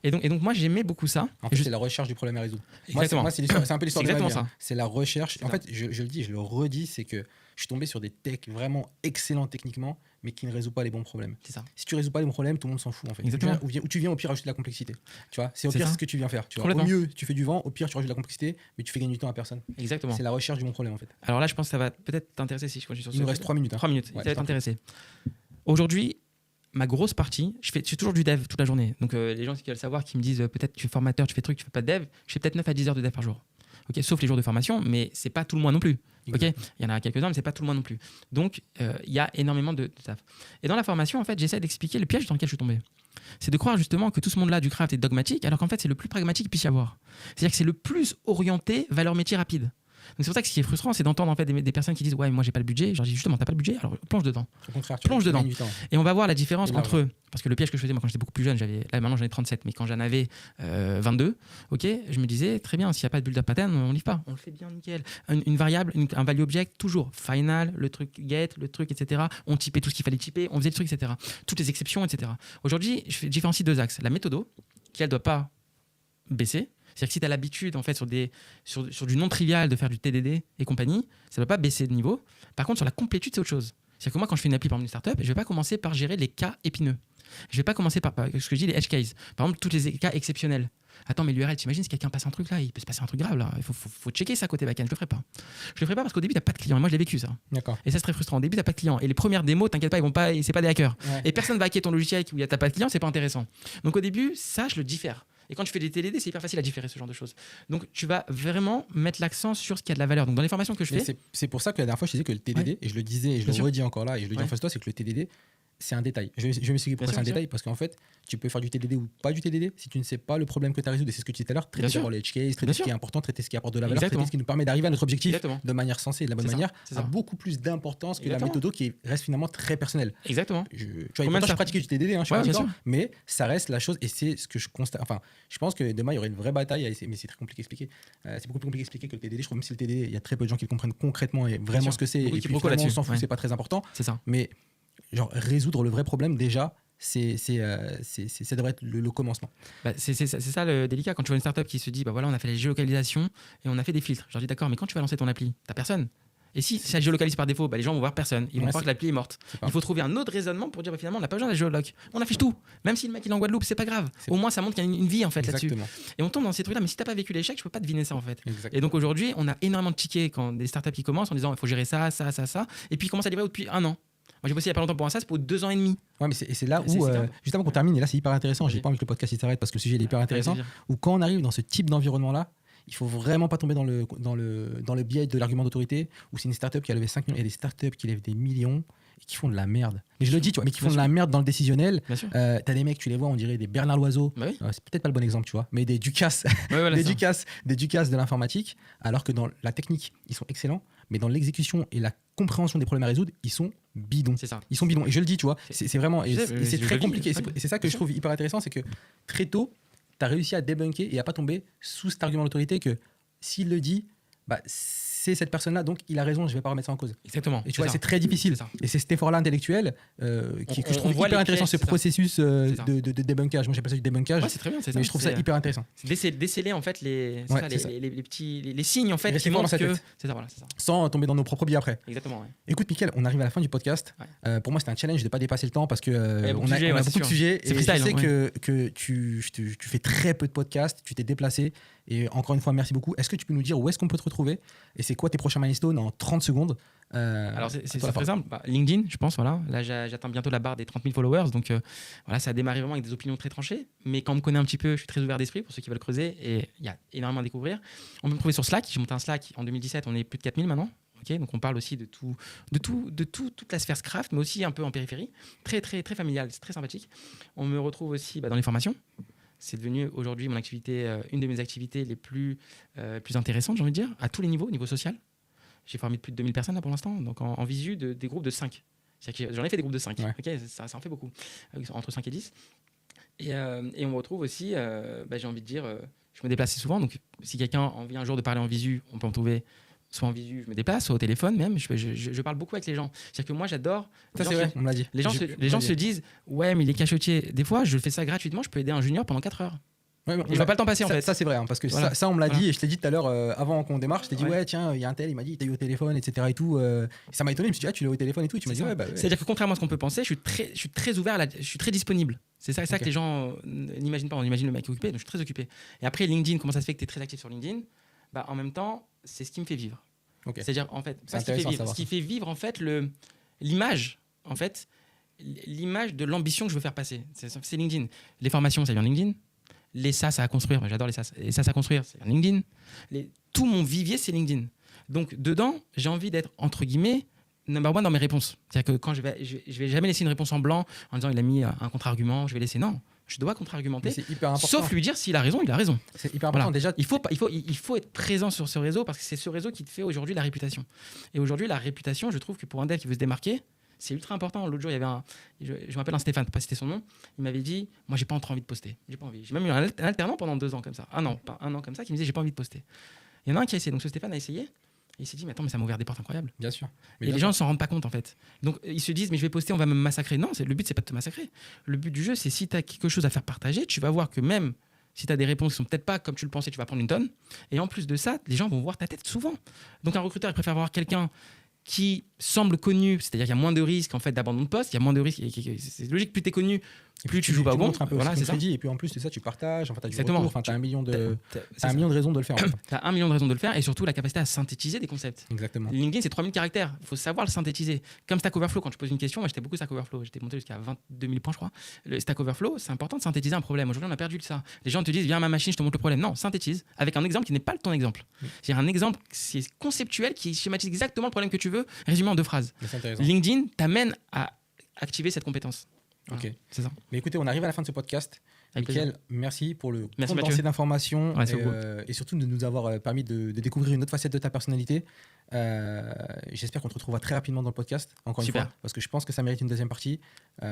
Et donc moi j'aimais beaucoup ça. En fait, c'est la recherche du problème à résoudre. Exactement. Moi, c'est un peu l'histoire de ma vie. Ça. C'est la recherche. En fait, je le dis, je le redis, c'est que je suis tombé sur des techs vraiment excellents techniquement, mais qui ne résout pas les bons problèmes. C'est ça. Si tu résous pas les bons problèmes, tout le monde s'en fout en fait. Ou tu viens au pire rajouter de la complexité. Tu vois, c'est au pire ce que tu viens faire. Tu vois. Au mieux, tu fais du vent, au pire, tu rajoutes de la complexité, mais tu fais gagner du temps à personne. Exactement. C'est la recherche du bon problème en fait. Alors là, je pense que ça va peut-être t'intéresser si je continue sur ce. Il nous reste 3 minutes. 3 minutes, ça va t'intéresser. Aujourd'hui, ma grosse partie, je fais toujours du dev toute la journée. Donc les gens qui veulent savoir, qui me disent peut-être tu es formateur, tu fais truc, tu fais pas de dev, je fais peut-être 9 à 10 heures de dev par jour. Okay, sauf les jours de formation, mais c'est pas tout le mois non plus. Okay, il y en a quelques-uns, mais c'est pas tout le mois non plus. Donc il y a énormément de taf. Et dans la formation, en fait, j'essaie d'expliquer le piège dans lequel je suis tombé. C'est de croire justement que tout ce monde-là du craft est dogmatique, alors qu'en fait c'est le plus pragmatique qu'il puisse y avoir. C'est-à-dire que c'est le plus orienté valeur métier rapide. Donc c'est pour ça que ce qui est frustrant, c'est d'entendre en fait des personnes qui disent ouais, moi j'ai pas le budget. Je leur dis justement, t'as pas le budget, alors plonge dedans. Au contraire, plonge dedans. Et on va voir la différence entre eux. Parce que le piège que je faisais moi quand j'étais beaucoup plus jeune, là maintenant j'en ai 37, mais quand j'en avais 22, ok, je me disisais très bien, s'il n'y a pas de build-up pattern, on livre pas, on le fait bien nickel. Une variable, un value object, toujours final, le truc get, le truc, etc. On typait tout ce qu'il fallait typer, on faisait le truc, etc. Toutes les exceptions, etc. Aujourd'hui, je différencie deux axes. La méthodo, qui elle doit pas baisser. C'est-à-dire que si tu as l'habitude, en fait, sur du non-trivial de faire du TDD et compagnie, ça ne va pas baisser de niveau. Par contre, sur la complétude, c'est autre chose. C'est-à-dire que moi, quand je fais une appli par une startup, je ne vais pas commencer par gérer les cas épineux. Je ne vais pas commencer par ce que je dis, les edge cases. Par exemple, tous les cas exceptionnels. Attends, mais l'URL, t'imagines si quelqu'un passe un truc là, il peut se passer un truc grave là. Il faut checker ça côté backend. Je le ferai pas. Je le ferai pas parce qu'au début, t'as pas de client. Et moi, je l'ai vécu ça. D'accord. Et ça, c'est très frustrant. Au début, t'as pas de client. Et les premières démos, t'inquiète pas, c'est pas des hackers. Ouais. Et personne va hacker ton logiciel où t'as pas de client, c'est pas intéressant. Donc au début, ça, je le diffère. Et quand tu fais des TDD, c'est hyper facile à différer ce genre de choses. Donc tu vas vraiment mettre l'accent sur ce qui a de la valeur. Donc dans les formations que je fais. C'est pour ça que la dernière fois, je disais que le TDD, et je le disais, et je le redis encore là, et je le dis en face de toi, c'est que le TDD, c'est un détail. Je vais m'expliquer pourquoi c'est un détail, parce qu'en fait, tu peux faire du TDD ou pas du TDD si tu ne sais pas le problème que tu as résolu. Et c'est ce que tu disais tout à l'heure, traiter d'abord les edge cases, traiter ce qui est important, traiter ce qui apporte de la valeur, traiter ce qui nous permet d'arriver à notre objectif de manière sensée, de la bonne manière, a beaucoup plus d'importance que la méthode qui reste finalement très personnelle. Exactement. Tu vois, je pratiquais du TDD, je suis pas d'accord, mais ça reste la chose, et c'est ce que je constate. Enfin, je pense que demain, il y aurait une vraie bataille, mais c'est très compliqué à expliquer. C'est beaucoup plus compliqué à expliquer que le TDD. Je trouve même si le TDD, il y a très peu de gens qui le comprennent concrètement et vraiment ce que c'est. Et puis on s'en fout, c'est pas très important. C'est ça. Mais genre résoudre le vrai problème déjà, ça devrait être le commencement. C'est ça le délicat quand tu vois une startup qui se dit bah voilà, on a fait la géolocalisation et on a fait des filtres. Je leur dis d'accord, mais quand tu vas lancer ton appli, t'as personne. Et si ça géolocalise par défaut, les gens vont voir personne. Ils vont croire que l'appli est morte. Il faut trouver un autre raisonnement pour dire finalement on n'a pas besoin de la géoloc. On affiche tout. Même si le mec il est en Guadeloupe, c'est pas grave. Au moins ça montre qu'il y a une vie en fait là-dessus. Et on tombe dans ces trucs-là. Mais si t'as pas vécu l'échec, je peux pas deviner ça en fait. Exactement. Et donc aujourd'hui, on a énormément de tickets quand des startups qui commencent en disant il faut gérer ça. Et puis ils commencent à livrer depuis 1 an. Moi, j'ai bossé il n'y a pas longtemps pour un SaaS pour 2 ans et demi. Ouais, mais c'est là où, juste avant qu'on termine, et là, c'est hyper intéressant. J'ai pas envie que le podcast s'arrête parce que le sujet est hyper intéressant. Où quand on arrive dans ce type d'environnement-là, il faut vraiment pas tomber dans le biais de l'argument d'autorité où c'est une startup qui a levé 5 millions et des startups qui lèvent des millions et qui font de la merde. Mais je le dis, tu vois, mais qui font de la merde dans le décisionnel. T'as des mecs, tu les vois, on dirait des Bernard Loiseau. Bah oui. C'est peut-être pas le bon exemple, tu vois, mais des Ducasse, des Ducasse de l'informatique, alors que dans la technique, ils sont excellents, mais dans l'exécution et la compréhension des problèmes à résoudre, ils sont bidons. C'est ça. Ils sont bidons. Et je le dis, tu vois, c'est vraiment, et c'est très compliqué. Et c'est ça que je trouve hyper intéressant, c'est que très tôt, tu as réussi à débunker et à pas tomber sous cet argument d'autorité que s'il le dit, c'est cette personne-là, donc il a raison, je vais pas remettre ça en cause. Exactement. Et tu vois, c'est très difficile. Et c'est cet effort-là intellectuel que je trouve hyper intéressant, ce processus de débunkage. Moi, j'appelle ça du débunkage. Ouais, c'est très bien, mais je trouve ça hyper intéressant. Déceler en fait les signes en fait qui montrent que c'est ça, voilà, c'est ça. Sans tomber dans nos propres biais après. Exactement. Écoute, Mickaël, on arrive à la fin du podcast. Pour moi, c'était un challenge de pas dépasser le temps parce que on a beaucoup de sujets. Et je sais que tu fais très peu de podcasts, tu t'es déplacé. Et encore une fois, merci beaucoup. Est-ce que tu peux nous dire où est-ce qu'on peut te retrouver et c'est quoi tes prochains milestones en 30 secondes? Alors, c'est très simple. LinkedIn, je pense. Voilà. Là, j'atteins bientôt la barre des 30 000 followers. Donc, voilà, ça a démarré vraiment avec des opinions très tranchées. Mais quand on me connaît un petit peu, je suis très ouvert d'esprit pour ceux qui veulent creuser. Et il y a énormément à découvrir. On peut me trouver sur Slack. J'ai monté un Slack en 2017. On est plus de 4000 maintenant. Okay, donc on parle aussi de toute la sphère Scraft, mais aussi un peu en périphérie. Très, très, très familial, c'est très sympathique. On me retrouve aussi dans les formations. C'est devenu aujourd'hui mon activité, une de mes activités les plus intéressantes, j'ai envie de dire, à tous les niveaux, au niveau social. J'ai formé plus de 2000 personnes là pour l'instant, donc en visu des groupes de 5. J'en ai fait des groupes de 5, okay, ça en fait beaucoup, entre 5 et 10. Et on me retrouve aussi, j'ai envie de dire, je me déplace souvent, donc si quelqu'un a envie un jour de parler en visu, on peut me trouver soit en visu, je me déplace, soit au téléphone même. Je parle beaucoup avec les gens. C'est-à-dire que moi, j'adore... Ça, c'est vrai, on me l'a dit. Les gens se disent « Ouais, mais il est cachotier. » Des fois, je fais ça gratuitement. Je peux aider un junior pendant 4 heures. Ouais, je vois pas le temps passer, en fait. Ça, c'est vrai, hein, parce que voilà. ça, on me l'a dit. Et je t'ai dit tout à l'heure, avant qu'on démarre, je t'ai dit « Ouais, tiens, il y a un tel, il m'a dit, t'as eu au téléphone, etc. » et tout. Ça m'a étonné. Je me suis dit « Ah, tu l'as au téléphone et tout. » Et tu m'as dit « Ouais, bah... » C'est-à-dire que contrairement à ce qu'on peut penser, je suis très ouvert, je suis très disponible. C'est ça que les gens n'imaginent pas. On imagine le mec occupé, donc je suis très occupé. Et après, LinkedIn, comment ça se fait que tu es très actif sur LinkedIn? En même temps, c'est ce qui me fait vivre. Okay. C'est-à-dire, en fait, ce qui fait vivre en fait l'image, en fait, l'image de l'ambition que je veux faire passer. C'est LinkedIn. Les formations, ça vient de LinkedIn. Les SaaS à construire, j'adore les SaaS. Les SaaS à construire, c'est LinkedIn. Tout mon vivier, c'est LinkedIn. Donc, dedans, j'ai envie d'être, entre guillemets, number one dans mes réponses. C'est-à-dire que quand je vais jamais laisser une réponse en blanc en disant il a mis un contre-argument, je vais laisser. Non. Je dois contre-argumenter, sauf lui dire s'il a raison, il a raison. C'est hyper important. Déjà, il faut être présent sur ce réseau parce que c'est ce réseau qui te fait aujourd'hui la réputation. Et aujourd'hui, la réputation, je trouve que pour un dev qui veut se démarquer, c'est ultra important. L'autre jour, il y avait je m'appelle un Stéphane, pour pas citer son nom, il m'avait dit, moi, j'ai pas envie de poster. J'ai pas envie. J'ai même eu un alternant pendant 2 ans comme ça, un an comme ça, qui me disait, j'ai pas envie de poster. Il y en a un qui a essayé. Donc ce Stéphane a essayé. Et il s'est dit, mais attends, mais ça m'a ouvert des portes incroyables. Bien sûr. Et les gens ne s'en rendent pas compte, en fait. Donc, ils se disent, mais je vais poster, on va me massacrer. Non, le but, c'est pas de te massacrer. Le but du jeu, c'est si tu as quelque chose à faire partager, tu vas voir que même si tu as des réponses qui sont peut-être pas comme tu le pensais, tu vas prendre une tonne. Et en plus de ça, les gens vont voir ta tête souvent. Donc, un recruteur, il préfère voir quelqu'un qui semble connu, c'est-à-dire qu'il y a moins de risques en fait, d'abandon de poste, il y a moins de risques. C'est logique, plus tu es connu, plus tu joues pas au bon. Voilà, c'est ça. Et puis en plus de ça, tu partages, enfin, tu as du retour, enfin, tu as un million de raisons de le faire. Tu as 1 million de raisons de le faire et surtout la capacité à synthétiser des concepts. Exactement. LinkedIn, c'est 3000 caractères. Il faut savoir le synthétiser. Comme Stack Overflow, quand tu poses une question, moi j'étais beaucoup Stack Overflow. J'étais monté jusqu'à 22 000 points, je crois. Le Stack Overflow, c'est important de synthétiser un problème. Aujourd'hui, on a perdu ça. Les gens te disent, viens à ma machine, je te montre le problème. Non, synthétise avec un exemple qui n'est pas ton exemple. C'est un exemple qui est conceptuel, qui schématise exactement le problème que tu veux, résumé en 2 phrases. LinkedIn t'amène à activer cette compétence. Voilà, ok, c'est ça. Mais écoutez, on arrive à la fin de ce podcast. Mickaël, merci pour le condensé d'informations et surtout de nous avoir permis de découvrir une autre facette de ta personnalité. J'espère qu'on te retrouvera très rapidement dans le podcast, encore une fois, parce que je pense que ça mérite une deuxième partie. On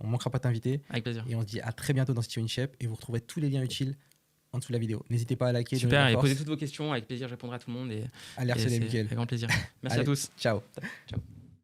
ne manquera pas de t'inviter. Avec plaisir. Et on se dit à très bientôt dans CTO InShape et vous retrouverez tous les liens utiles en dessous de la vidéo. N'hésitez pas à liker. Super, et posez toutes vos questions. Avec plaisir, je répondrai à tout le monde. Allez harceler Mickaël. Avec grand plaisir. Merci à tous. Ciao. Ciao.